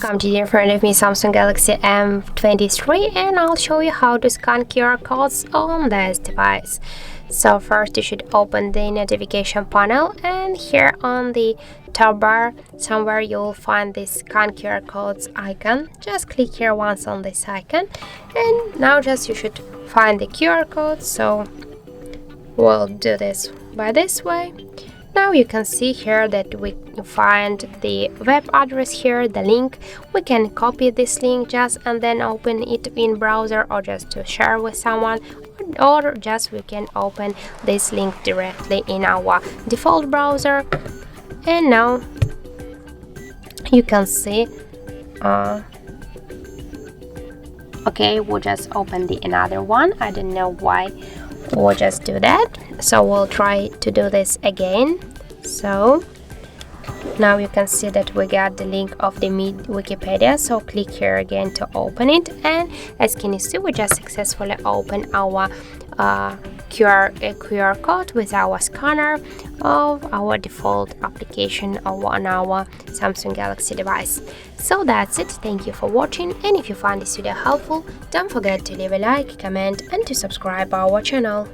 Come to in front of me Samsung Galaxy M23, and I'll show you how to scan QR codes on this device. So first you should open the notification panel, and here on the top bar somewhere you'll find this scan QR codes icon. Just click here once on this icon, and now just you should find the QR code. So we'll do this by this way. Now you can see here that we find the web address here, the link. We can copy this link just and then open it in browser, or just to share with someone, or just we can open this link directly in our default browser. And now you can see okay, we'll just open the another one. I don't know why we'll just do that, so we'll try to do this again. So now you can see that we got the link of the Wikipedia, so click here again to open it, and as can you see, we just successfully open our QR code with our scanner of our default application on our Samsung Galaxy device. So that's it. Thank you for watching, and if you find this video helpful, don't forget to leave a like, comment and to subscribe our channel.